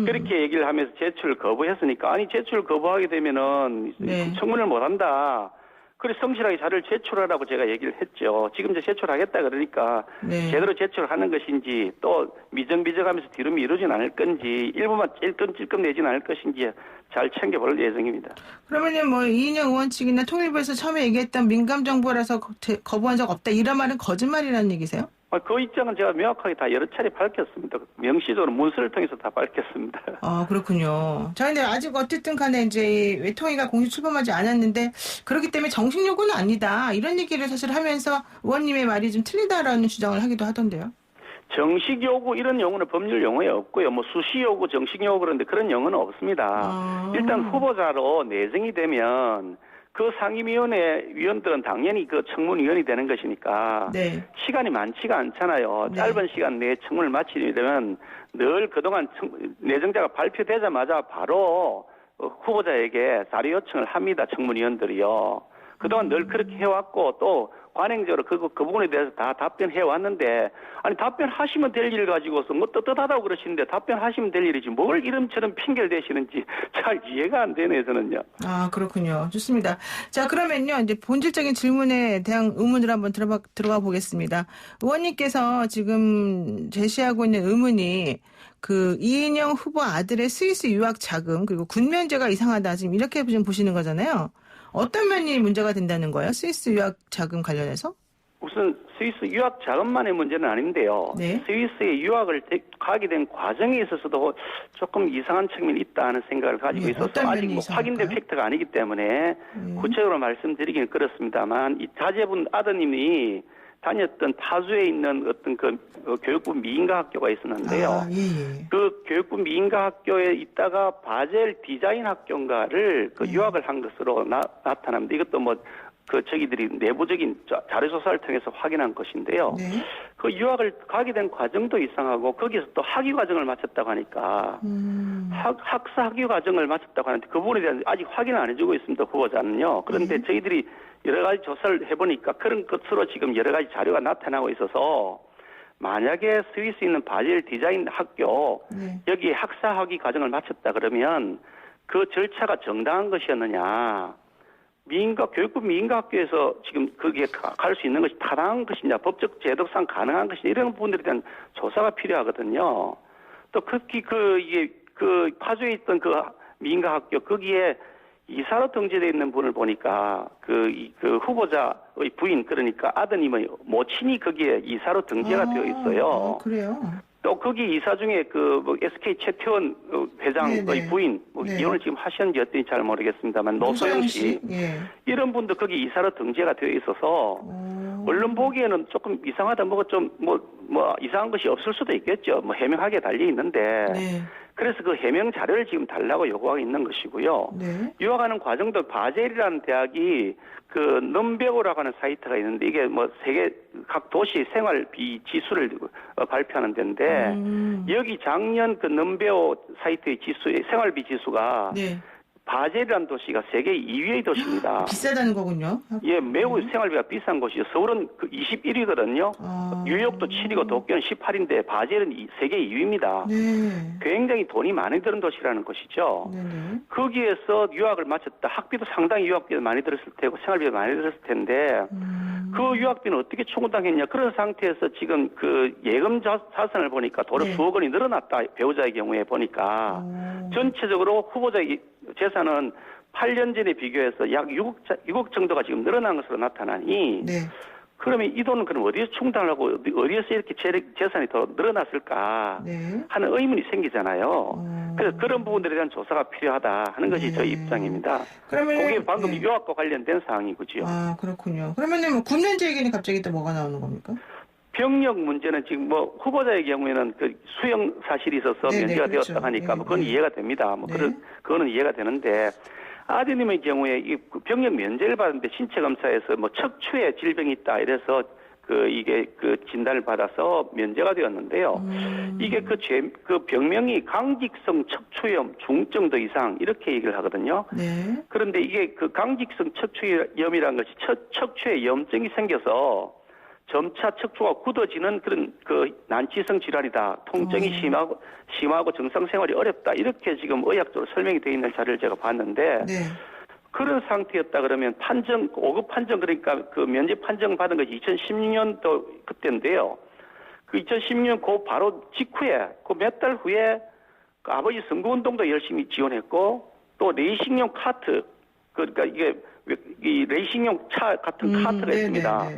그렇게 얘기를 하면서 제출을 거부했으니까 아니 제출 거부하게 되면은 네. 청문을 못 한다. 그래서 성실하게 자료를 제출하라고 제가 얘기를 했죠. 지금 이제 제출하겠다 그러니까 네. 제대로 제출하는 것인지 또 미정하면서 뒤로 미루진 않을 건지 일부만 찔끔찔끔 내진 않을 것인지 잘 챙겨볼 예정입니다. 그러면은 뭐 이인영 의원 측이나 통일부에서 처음에 얘기했던 민감 정보라서 거부한 적 없다 이런 말은 거짓말이라는 얘기세요? 그 입장은 제가 명확하게 다 여러 차례 밝혔습니다. 명시적으로 문서를 통해서 다 밝혔습니다. 그렇군요. 자, 근데 아직 어쨌든 간에 이제 이 외통위가 공식 출범하지 않았는데 그렇기 때문에 정식 요구는 아니다. 이런 얘기를 사실 하면서 의원님의 말이 좀 틀리다라는 주장을 하기도 하던데요. 정식 요구 이런 용어는 법률 용어에 없고요. 뭐 수시 요구, 정식 요구 그런데 그런 용어는 없습니다. 일단 후보자로 내정이 되면 그 상임위원회 위원들은 당연히 그 청문위원이 되는 것이니까 네. 시간이 많지가 않잖아요. 네. 짧은 시간 내에 청문을 마치려면 늘 그동안 내정자가 발표되자마자 바로 후보자에게 자료 요청을 합니다. 청문위원들이요. 그동안 늘 그렇게 해왔고 또 관행적으로 그 부분에 대해서 다 답변해 왔는데 아니 답변하시면 될 일 가지고서 뭐 떳떳하다고 그러시는데 답변하시면 될 일이지 뭘 이름처럼 핑계를 대시는지 잘 이해가 안 되네요 저는요. 그렇군요. 좋습니다. 자, 그러면요 이제 본질적인 질문에 대한 의문을 한번 들어가 보겠습니다. 의원님께서 지금 제시하고 있는 의문이 그 이인영 후보 아들의 스위스 유학 자금 그리고 군 면제가 이상하다 지금 이렇게 좀 보시는 거잖아요. 어떤 면이 문제가 된다는 거예요? 스위스 유학 자금 관련해서? 우선 스위스 유학 자금만의 문제는 아닌데요. 네. 스위스에 유학을 가게 된 과정에 있어서도 조금 이상한 측면이 있다는 생각을 가지고 네, 있어서 어떤 아직 면이 뭐 확인된 이상할까요? 팩트가 아니기 때문에 구체적으로 말씀드리기는 그렇습니다만 이 자제분 아드님이 다녔던 파주에 있는 어떤 그 교육부 미인가 학교가 있었는데요. 예. 그 교육부 미인가 학교에 있다가 바젤 디자인 학교인가를 그 유학을 한 것으로 나타납니다. 이것도 뭐 그 저기들이 내부적인 자료 조사를 통해서 확인한 것인데요. 네. 그 유학을 가게 된 과정도 이상하고 거기서 또 학위 과정을 마쳤다고 하니까 학사 학위 과정을 마쳤다고 하는데 그 부분에 대한 아직 확인을 안 해주고 있습니다. 후보자는요. 그런데 저희들이 여러 가지 조사를 해보니까 그런 것으로 지금 여러 가지 자료가 나타나고 있어서 만약에 스위스에 있는 바젤 디자인 학교 네. 여기에 학사 학위 과정을 마쳤다 그러면 그 절차가 정당한 것이었느냐 교육부 미인가 학교에서 지금 거기에 갈 수 있는 것이 타당한 것이냐 법적 제도상 가능한 것이냐 이런 부분들에 대한 조사가 필요하거든요. 또 특히 그 파주에 있던 그 미인가 학교 거기에 이사로 등재되어 있는 분을 보니까 그 후보자의 부인 그러니까 아드님의 모친이 거기에 이사로 등재가 되어 있어요. 그래요? 또 거기 이사 중에 뭐 SK 최태원 회장의 네네. 부인 네. 이혼을 지금 하셨는지 어떤지 잘 모르겠습니다만 노소영 씨 예. 이런 분도 거기 이사로 등재가 되어 있어서 언론 보기에는 조금 이상하다 뭐가 좀 뭐 이상한 것이 없을 수도 있겠죠. 뭐 해명하게 달려 있는데 네. 그래서 그 해명 자료를 지금 달라고 요구하고 있는 것이고요. 네. 유학하는 과정도 바젤이라는 대학이 그 넘베오라고 하는 사이트가 있는데 이게 뭐 세계 각 도시 생활비 지수를 발표하는 데인데 여기 작년 그 넘베오 사이트의 생활비 지수가 네. 바젤이라는 도시가 세계 2위의 도시입니다. 비싸다는 거군요. 예, 매우 생활비가 비싼 곳이죠. 서울은 그 21위거든요. 뉴욕도 7위고 도쿄는 18위인데 바젤은 세계 2위입니다. 네. 굉장히 돈이 많이 드는 도시라는 것이죠. 네네. 거기에서 유학을 마쳤다. 학비도 상당히 유학비가 많이 들었을 테고 생활비가 많이 들었을 텐데 그 유학비는 어떻게 청구당했냐. 그런 상태에서 지금 그 예금 자산을 보니까 도로 네. 수억 원이 늘어났다. 배우자의 경우에 보니까 전체적으로 후보자의 재산은 8년 전에 비교해서 약 6억 정도가 지금 늘어난 것으로 나타나니 네. 그러면 이 돈은 그럼 어디서 충당을 하고 어디에서 이렇게 재산이 더 늘어났을까 네. 하는 의문이 생기잖아요. 그래서 그런 부분들에 대한 조사가 필요하다 하는 것이 저희 입장입니다. 그러면 그게 방금 유학과 관련된 사항이고요. 그렇군요. 그러면은 뭐 군면제 얘기는 갑자기 또 뭐가 나오는 겁니까? 병력 문제는 지금 뭐 후보자의 경우에는 그 수용 사실이 있어서 네네, 면제가 그렇죠. 되었다 하니까 뭐 네, 그건 네. 이해가 됩니다. 뭐 네. 그거는 이해가 되는데 아드님의 경우에 이 병력 면제를 받는데 신체 검사에서 뭐 척추에 질병이 있다 이래서 이게 진단을 받아서 면제가 되었는데요. 이게 그 병명이 강직성 척추염 중증도 이상 이렇게 얘기를 하거든요. 네. 그런데 이게 그 강직성 척추염이라는 것이 척추에 염증이 생겨서 점차 척추가 굳어지는 그런 난치성 질환이다. 통증이 심하고 정상 생활이 어렵다. 이렇게 지금 의학적으로 설명이 되어 있는 자료를 제가 봤는데 네. 그런 상태였다 그러면 5급 판정 그러니까 그 면제 판정 받은 것이 2016년도 그때인데요. 그 2016년 그 바로 직후에 그 몇 달 후에 그 아버지 선거운동도 열심히 지원했고 또 레이싱용 카트 그러니까 이게 이 레이싱용 차 같은 카트가 있습니다.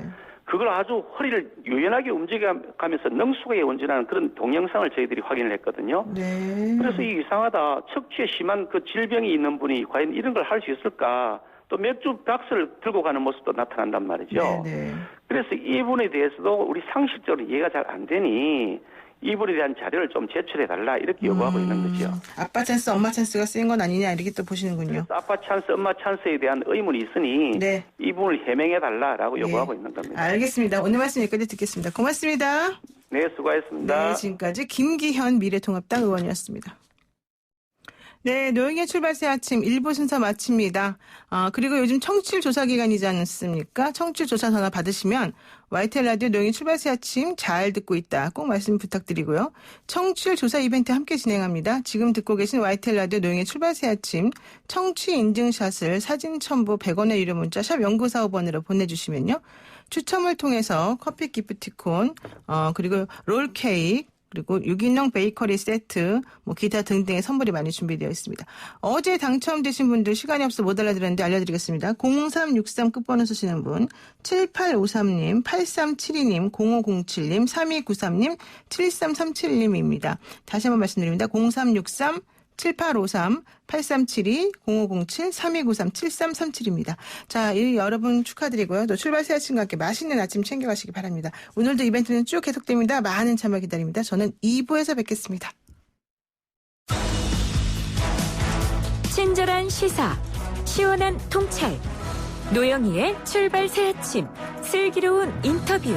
그걸 아주 허리를 유연하게 움직여가면서 능숙하게 운전하는 그런 동영상을 저희들이 확인을 했거든요. 네. 그래서 이 이상하다. 척추에 심한 그 질병이 있는 분이 과연 이런 걸 할 수 있을까? 또 맥주 박스를 들고 가는 모습도 나타난단 말이죠. 네. 그래서 이 부분에 대해서도 우리 상식적으로 이해가 잘 안 되니 이 부분에 대한 자료를 좀 제출해달라 이렇게 요구하고 있는 거죠. 아빠 찬스, 엄마 찬스가 쓰인 건 아니냐 이렇게 또 보시는군요. 아빠 찬스, 엄마 찬스에 대한 의문이 있으니 네. 이 부분을 해명해달라라고 요구하고 있는 겁니다. 알겠습니다. 오늘 말씀 여기까지 듣겠습니다. 고맙습니다. 네, 수고하셨습니다. 네, 지금까지 김기현 미래통합당 의원이었습니다. 네, 노영의 출발새 아침 1부 순서 마칩니다. 그리고 요즘 청취율 조사 기간이지 않습니까? 청취율 조사 전화 받으시면 YTN 라디오 노영의 출발새 아침 잘 듣고 있다. 꼭 말씀 부탁드리고요. 청취율 조사 이벤트 함께 진행합니다. 지금 듣고 계신 YTN 라디오 노영의 출발새 아침 청취 인증샷을 사진 첨부 100원의 유료 문자 샵 0945번으로 보내주시면요. 추첨을 통해서 커피 기프티콘, 그리고 롤 케이크, 그리고 유기농 베이커리 세트, 기타 등등의 선물이 많이 준비되어 있습니다. 어제 당첨되신 분들 시간이 없어 못 알려드렸는데 알려드리겠습니다. 0363 끝번호 쓰시는 분, 7853님, 8372님, 0507님, 3293님, 7337님입니다. 다시 한번 말씀드립니다. 0363 7853, 8372, 0507, 3293, 7337입니다. 자, 여러분 축하드리고요. 또 출발새 아침과 함께 맛있는 아침 챙겨가시기 바랍니다. 오늘도 이벤트는 쭉 계속됩니다. 많은 참여 기다립니다. 저는 2부에서 뵙겠습니다. 친절한 시사, 시원한 통찰, 노영희의 출발새 아침, 슬기로운 인터뷰.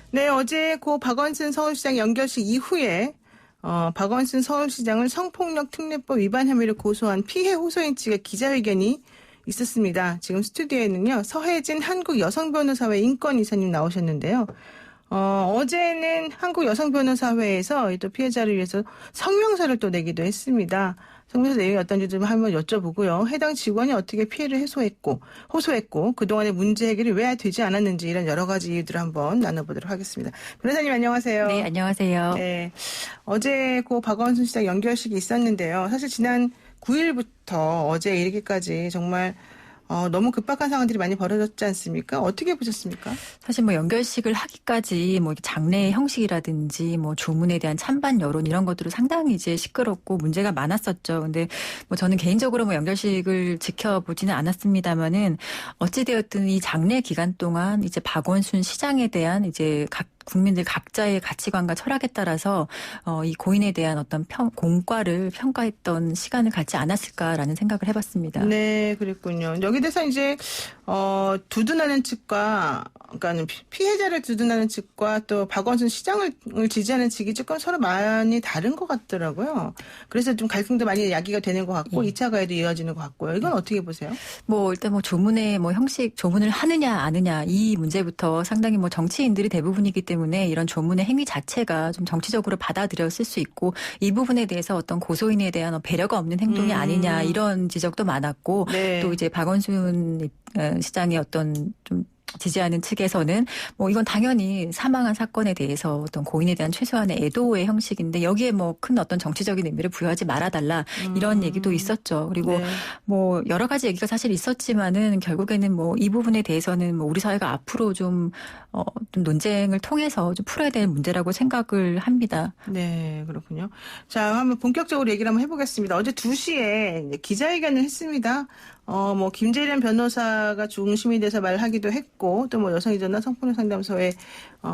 네, 어제 고 박원순 서울시장 연결식 이후에 박원순 서울시장을 성폭력 특례법 위반 혐의로 고소한 피해 호소인 측의 기자회견이 있었습니다. 지금 스튜디오에는요, 서혜진 한국여성변호사회 인권이사님 나오셨는데요. 어제는 한국여성변호사회에서 또 피해자를 위해서 성명서를 또 내기도 했습니다. 성명서 내용이 어떤지 좀 한번 여쭤보고요. 해당 직원이 어떻게 피해를 호소했고 그동안의 문제 해결이 왜 되지 않았는지 이런 여러 가지 이유들을 한번 나눠보도록 하겠습니다. 변호사님 안녕하세요. 네, 안녕하세요. 네, 어제 고 박원순 시장 연결식이 있었는데요. 사실 지난 9일부터 어제 이르기까지 정말 너무 급박한 상황들이 많이 벌어졌지 않습니까? 어떻게 보셨습니까? 사실 연결식을 하기까지 장례 형식이라든지 조문에 대한 찬반 여론 이런 것들은 상당히 이제 시끄럽고 문제가 많았었죠. 근데 저는 개인적으로 연결식을 지켜보지는 않았습니다만은 어찌되었든 이 장례 기간 동안 이제 박원순 시장에 대한 이제 국민들 각자의 가치관과 철학에 따라서 이 고인에 대한 어떤 공과를 평가했던 시간을 갖지 않았을까라는 생각을 해봤습니다. 네, 그랬군요. 여기 대해서 이제 두둔하는 측과 그러니까 피해자를 두둔하는 측과 또 박원순 시장을 지지하는 측이 조금 서로 많이 다른 것 같더라고요. 그래서 좀 갈등도 많이 야기가 되는 것 같고 2차 가해도 이어지는 것 같고요. 이건 어떻게 보세요? 일단 조문의 형식 조문을 하느냐 안 하느냐 이 문제부터 상당히 정치인들이 대부분이기 때문에 이런 조문의 행위 자체가 좀 정치적으로 받아들였을 수 있고 이 부분에 대해서 어떤 고소인에 대한 배려가 없는 행동이 아니냐 이런 지적도 많았고 네. 또 이제 박원순 시장의 어떤 좀 지지하는 측에서는 이건 당연히 사망한 사건에 대해서 어떤 고인에 대한 최소한의 애도의 형식인데 여기에 큰 어떤 정치적인 의미를 부여하지 말아달라 이런 얘기도 있었죠. 그리고 네. 여러 가지 얘기가 사실 있었지만은 결국에는 이 부분에 대해서는 우리 사회가 앞으로 좀 논쟁을 통해서 좀 풀어야 될 문제라고 생각을 합니다. 네, 그렇군요. 자, 한번 본격적으로 얘기를 한번 해보겠습니다. 어제 2시에 기자회견을 했습니다. 뭐 김재련 변호사가 중심이 돼서 말하기도 했고 또 뭐 여성의전화 성폭력 상담소에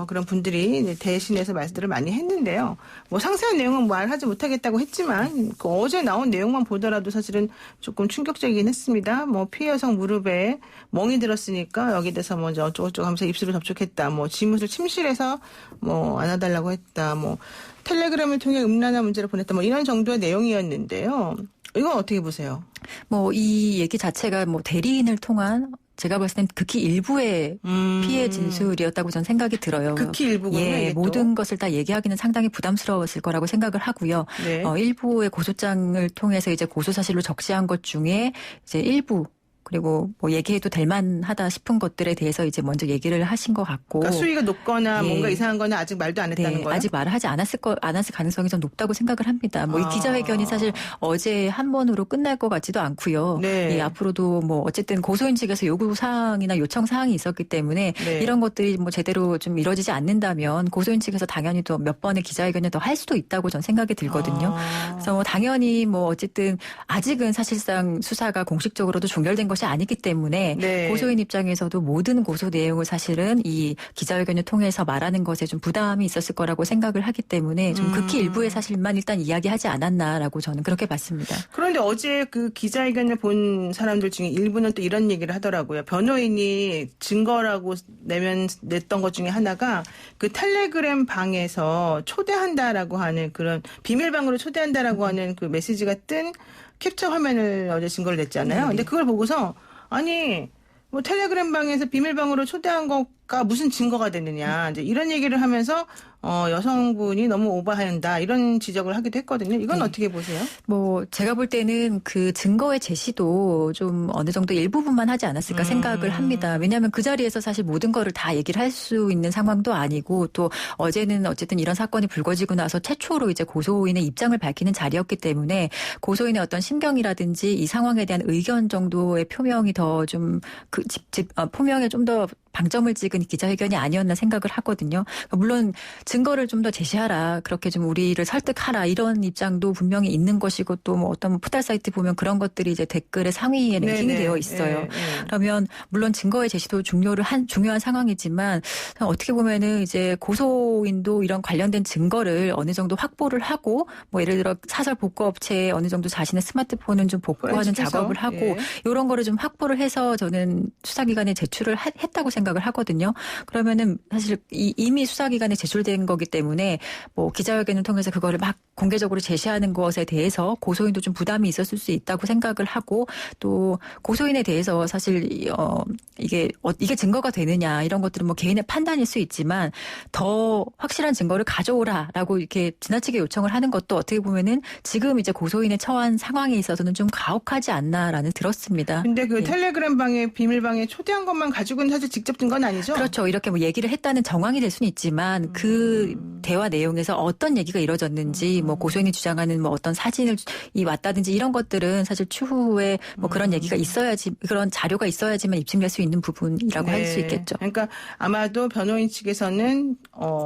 그런 분들이 대신해서 말씀들을 많이 했는데요. 뭐 상세한 내용은 말하지 못하겠다고 했지만 그 어제 나온 내용만 보더라도 사실은 조금 충격적이긴 했습니다. 뭐 피해 여성 무릎에 멍이 들었으니까 여기 대해서 먼저 어쩌고저쩌고 하면서 입술을 접촉했다. 뭐 지문을 침실해서 뭐 안아달라고 했다. 뭐 텔레그램을 통해 음란한 문제를 보냈다. 뭐 이런 정도의 내용이었는데요. 이건 어떻게 보세요? 뭐 이 얘기 자체가 뭐 대리인을 통한 제가 봤을 땐 극히 일부의 피해 진술이었다고 저는 생각이 들어요. 극히 일부군요. 예, 모든 것을 다 얘기하기는 상당히 부담스러웠을 거라고 생각을 하고요. 네. 일부의 고소장을 통해서 이제 고소 사실로 적시한 것 중에 이제 일부 그리고 뭐 얘기해도 될 만하다 싶은 것들에 대해서 이제 먼저 얘기를 하신 것 같고. 그러니까 수위가 높거나 예. 뭔가 이상한 거는 아직 말도 안 했다는 네, 거예요? 아직 말을 하지 않았을 가능성이 좀 높다고 생각을 합니다. 뭐 이 기자회견이 사실 어제 한 번으로 끝날 것 같지도 않고요. 네. 예, 앞으로도 뭐 어쨌든 고소인 측에서 요구 사항이나 요청 사항이 있었기 때문에 네. 이런 것들이 뭐 제대로 좀 이루어지지 않는다면 고소인 측에서 당연히 또 몇 번의 기자회견을 더 할 수도 있다고 저는 생각이 들거든요. 그래서 뭐 당연히 뭐 어쨌든 아직은 사실상 수사가 공식적으로도 종결된 것이 아니기 때문에 네. 고소인 입장에서도 모든 고소 내용을 사실은 이 기자회견을 통해서 말하는 것에 좀 부담이 있었을 거라고 생각을 하기 때문에 좀 극히 일부의 사실만 일단 이야기하지 않았나라고 저는 그렇게 봤습니다. 그런데 어제 그 기자회견을 본 사람들 중에 일부는 또 이런 얘기를 하더라고요. 변호인이 증거라고 냈던 것 중에 하나가 그 텔레그램 방에서 초대한다라고 하는 그런 비밀방으로 초대한다라고 하는 그 메시지가 뜬 캡처 화면을 어제 증거를 냈잖아요. 근데 그걸 보고서 아니 뭐 텔레그램 방에서 비밀방으로 초대한 거가 무슨 증거가 되느냐 이제 이런 얘기를 하면서 여성분이 너무 오버한다 이런 지적을 하기도 했거든요. 이건 어떻게 보세요? 뭐 제가 볼 때는 그 증거의 제시도 좀 어느 정도 일부분만 하지 않았을까 생각을 합니다. 왜냐하면 그 자리에서 사실 모든 거를 다 얘기를 할 수 있는 상황도 아니고 또 어제는 어쨌든 이런 사건이 불거지고 나서 최초로 이제 고소인의 입장을 밝히는 자리였기 때문에 고소인의 어떤 심경이라든지 이 상황에 대한 의견 정도의 표명이 더 좀 표명에 좀 더 방점을 찍은 기자회견이 아니었나 생각을 하거든요. 물론 증거를 좀 더 제시하라. 그렇게 좀 우리를 설득하라. 이런 입장도 분명히 있는 것이고 또 뭐 어떤 포털 사이트 보면 그런 것들이 이제 댓글의 상위에 랭킹이 되어 있어요. 그러면 물론 증거의 제시도 중요한 상황이지만 어떻게 보면은 이제 고소인도 이런 관련된 증거를 어느 정도 확보를 하고 뭐 예를 들어 사설 복구 업체에 어느 정도 자신의 스마트폰은 좀 복구하는 작업을 하고 이런 거를 좀 확보를 해서 저는 수사기관에 제출을 했다고 생각을 하거든요. 그러면은 사실 이미 수사기관에 제출된 거기 때문에 뭐 기자회견을 통해서 그거를 막 공개적으로 제시하는 것에 대해서 고소인도 좀 부담이 있었을 수 있다고 생각을 하고 또 고소인에 대해서 사실 이게 증거가 되느냐 이런 것들은 뭐 개인의 판단일 수 있지만 더 확실한 증거를 가져오라라고 이렇게 지나치게 요청을 하는 것도 어떻게 보면은 지금 이제 고소인의 처한 상황에 있어서는 좀 가혹하지 않나라는 들었습니다. 근데 그 텔레그램 방에 비밀방에 초대한 것만 가지고는 사실 직접 증거는 아니죠? 그렇죠. 이렇게 뭐 얘기를 했다는 정황이 될 수는 있지만 그 대화 내용에서 어떤 얘기가 이루어졌는지 뭐 고소인이 주장하는 뭐 어떤 사진이 왔다든지 이런 것들은 사실 추후에 뭐 그런 얘기가 있어야지 그런 자료가 있어야지만 입증될 수 있는 부분이라고 할 수 있겠죠. 그러니까 아마도 변호인 측에서는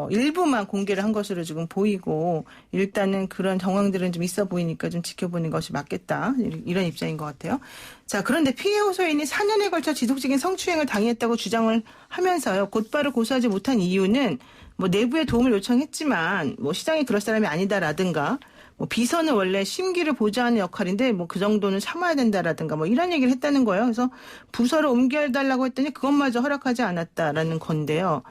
일부만 공개를 한 것으로 지금 보이고 일단은 그런 정황들은 좀 있어 보이니까 좀 지켜보는 것이 맞겠다. 이런 입장인 것 같아요. 자, 그런데 피해 호소인이 4년에 걸쳐 지속적인 성추행을 당했다고 주장을 하면서요. 곧바로 고소하지 못한 이유는 뭐 내부의 도움을 요청했지만 뭐 시장이 그럴 사람이 아니다라든가 뭐 비서는 원래 심기를 보좌하는 역할인데 뭐 그 정도는 참아야 된다라든가 뭐 이런 얘기를 했다는 거예요. 그래서 부서로 옮겨달라고 했더니 그것마저 허락하지 않았다라는 건데요.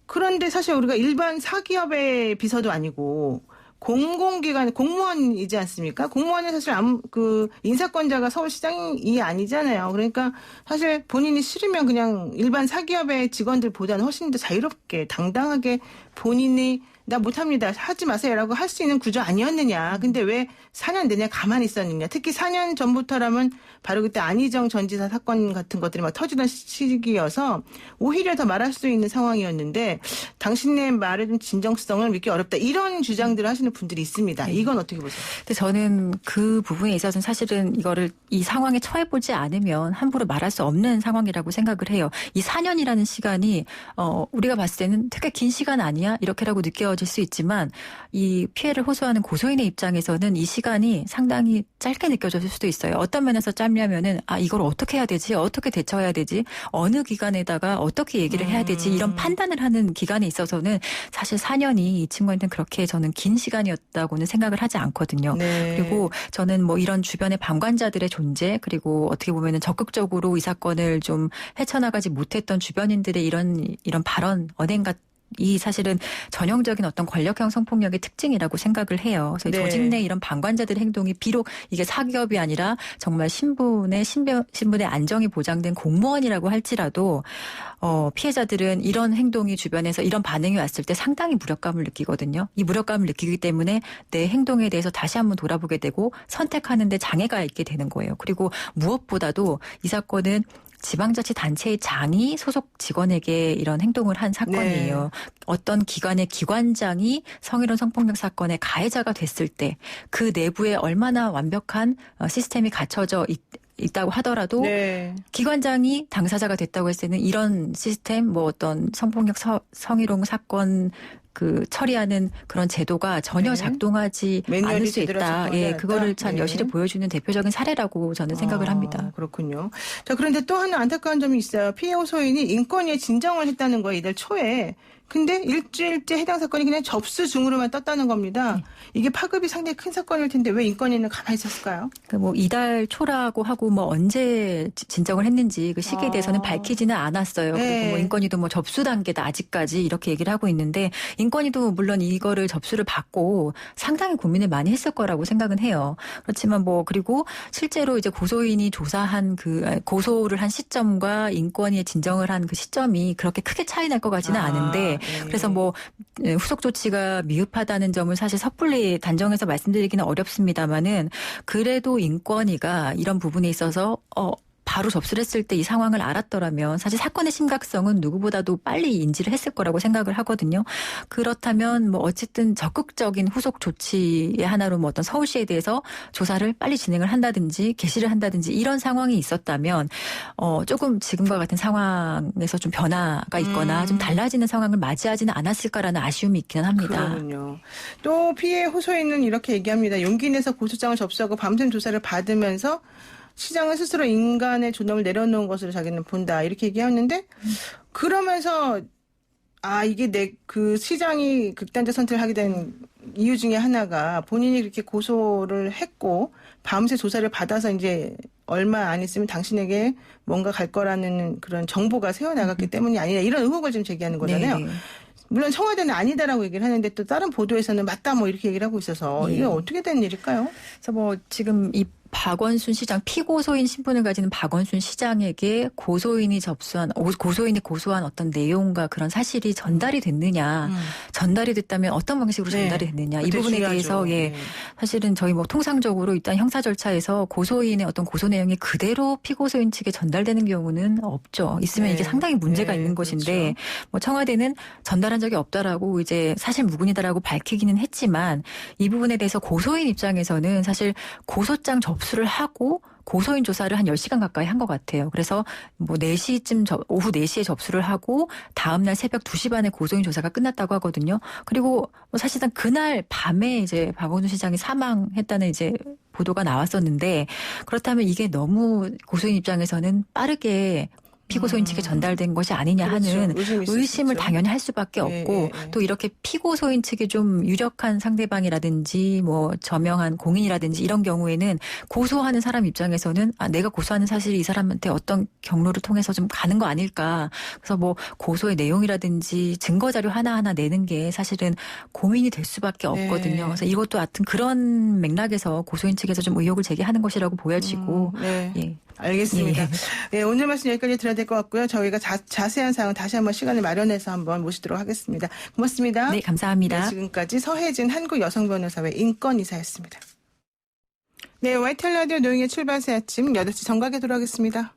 그런데 사실 우리가 일반 사기업의 비서도 아니고 공공기관 공무원이지 않습니까? 공무원은 사실 그 인사권자가 서울시장이 아니잖아요. 그러니까 사실 본인이 싫으면 그냥 일반 사기업의 직원들보다는 훨씬 더 자유롭게 당당하게 본인이 나 못합니다. 하지 마세요라고 할 수 있는 구조 아니었느냐. 근데 왜 4년 내내 가만히 있었느냐. 특히 4년 전부터라면 바로 그때 안희정 전 지사 사건 같은 것들이 막 터지던 시기여서 오히려 더 말할 수 있는 상황이었는데 당신의 말의 좀 진정성을 믿기 어렵다. 이런 주장들을 하시는 분들이 있습니다. 이건 어떻게 보세요? 근데 저는 그 부분에 있어서는 사실은 이거를 이 상황에 처해보지 않으면 함부로 말할 수 없는 상황이라고 생각을 해요. 이 4년이라는 시간이 우리가 봤을 때는 되게 긴 시간 아니야? 이렇게라고 느껴 느껴질 수 있지만 이 피해를 호소하는 고소인의 입장에서는 이 시간이 상당히 짧게 느껴졌을 수도 있어요. 어떤 면에서 짧냐면은 이걸 어떻게 해야 되지? 어떻게 대처해야 되지? 어느 기관에다가 어떻게 얘기를 해야 되지? 이런 판단을 하는 기간에 있어서는 사실 4년이 이 친구한테는 그렇게 저는 긴 시간이었다고는 생각을 하지 않거든요. 네. 그리고 저는 뭐 이런 주변의 방관자들의 존재 그리고 어떻게 보면은 적극적으로 이 사건을 좀 헤쳐나가지 못했던 주변인들의 이런 발언, 언행이 사실은 전형적인 어떤 권력형 성폭력의 특징이라고 생각을 해요. 그래서 네. 조직 내 이런 방관자들의 행동이 비록 이게 사기업이 아니라 정말 신분의 안정이 보장된 공무원이라고 할지라도 피해자들은 이런 행동이 주변에서 이런 반응이 왔을 때 상당히 무력감을 느끼거든요. 이 무력감을 느끼기 때문에 내 행동에 대해서 다시 한번 돌아보게 되고 선택하는 데 장애가 있게 되는 거예요. 그리고 무엇보다도 이 사건은 지방자치단체의 장이 소속 직원에게 이런 행동을 한 사건이에요. 네. 어떤 기관의 기관장이 성희롱 성폭력 사건의 가해자가 됐을 때 그 내부에 얼마나 완벽한 시스템이 갖춰져 있다고 하더라도 네. 기관장이 당사자가 됐다고 했을 때는 이런 시스템 뭐 어떤 성폭력 성희롱 사건 처리하는 그런 제도가 전혀 네. 작동하지 매뉴얼이 않을 수 제대로 있다. 작동하지 예, 않았다? 그거를 참 네. 여실히 보여주는 대표적인 사례라고 저는 생각을 합니다. 그렇군요. 자, 그런데 또 하나 안타까운 점이 있어요. 피해 호소인이 인권위에 진정을 했다는 거예요. 이달 초에. 근데 일주일째 해당 사건이 그냥 접수 중으로만 떴다는 겁니다. 이게 파급이 상당히 큰 사건일 텐데 왜 인권위는 가만히 있었을까요? 이달 초라고 하고 언제 진정을 했는지 그 시기에 대해서는 밝히지는 않았어요. 네. 그리고 인권위도 접수 단계다 아직까지 이렇게 얘기를 하고 있는데 인권위도 물론 이거를 접수를 받고 상당히 고민을 많이 했을 거라고 생각은 해요. 그렇지만 그리고 실제로 이제 고소인이 조사한 고소를 한 시점과 인권위에 진정을 한 그 시점이 그렇게 크게 차이 날 것 같지는 않은데 네. 그래서 후속 조치가 미흡하다는 점을 사실 섣불리 단정해서 말씀드리기는 어렵습니다만은 그래도 인권위가 이런 부분에 있어서 바로 접수를 했을 때 이 상황을 알았더라면 사실 사건의 심각성은 누구보다도 빨리 인지를 했을 거라고 생각을 하거든요. 그렇다면 어쨌든 적극적인 후속 조치의 하나로 어떤 서울시에 대해서 조사를 빨리 진행을 한다든지 개시를 한다든지 이런 상황이 있었다면 조금 지금과 같은 상황에서 좀 변화가 있거나 좀 달라지는 상황을 맞이하지는 않았을까라는 아쉬움이 있기는 합니다. 그렇군요. 또 피해 호소인은 이렇게 얘기합니다. 용기 내서 고소장을 접수하고 밤샘 조사를 받으면서 시장은 스스로 인간의 존엄을 내려놓은 것으로 자기는 본다. 이렇게 얘기하는데 그러면서 이게 시장이 극단적 선택을 하게 된 이유 중에 하나가 본인이 그렇게 고소를 했고 밤새 조사를 받아서 이제 얼마 안 있으면 당신에게 뭔가 갈 거라는 그런 정보가 새어나갔기 때문이 아니냐 이런 의혹을 지금 제기하는 거잖아요. 네. 물론 청와대는 아니다라고 얘기를 하는데 또 다른 보도에서는 맞다 이렇게 얘기를 하고 있어서 이게 어떻게 된 일일까요? 그래서 지금 이 박원순 시장 피고소인 신분을 가지는 박원순 시장에게 고소인이 고소한 어떤 내용과 그런 사실이 전달이 됐느냐, 전달이 됐다면 어떤 방식으로 전달이 됐느냐 이 부분에 대해서 사실은 저희 통상적으로 일단 형사 절차에서 고소인의 어떤 고소 내용이 그대로 피고소인 측에 전달되는 경우는 없죠. 있으면 이게 상당히 문제가 있는 것인데 그렇죠. 청와대는 전달한 적이 없다라고 이제 사실 무근이다라고 밝히기는 했지만 이 부분에 대해서 고소인 입장에서는 사실 고소장 접수를 하고 고소인 조사를 한 10시간 가까이 한 것 같아요. 그래서 4시쯤 오후 4시에 접수를 하고 다음날 새벽 2시 반에 고소인 조사가 끝났다고 하거든요. 그리고 사실상 그날 밤에 이제 박원순 시장이 사망했다는 이제 보도가 나왔었는데 그렇다면 이게 너무 고소인 입장에서는 빠르게 피고소인 측에 전달된 것이 아니냐 하는 의심을 당연히 할 수밖에 없고 또 이렇게 피고소인 측이 좀 유력한 상대방이라든지 저명한 공인이라든지 이런 경우에는 고소하는 사람 입장에서는 내가 고소하는 사실이 이 사람한테 어떤 경로를 통해서 좀 가는 거 아닐까. 그래서 고소의 내용이라든지 증거 자료 하나하나 내는 게 사실은 고민이 될 수밖에 없거든요. 그래서 이것도 하여튼 그런 맥락에서 고소인 측에서 좀 의혹을 제기하는 것이라고 보여지고 예. 알겠습니다. 네, 오늘 말씀 여기까지 들어야 될 것 같고요. 저희가 자세한 사항은 다시 한번 시간을 마련해서 한번 모시도록 하겠습니다. 고맙습니다. 네, 감사합니다. 네, 지금까지 서혜진 한국여성변호사회 인권이사였습니다. 네, YTN 라디오 노영의 출발 새 아침 8시 정각에 돌아오겠습니다.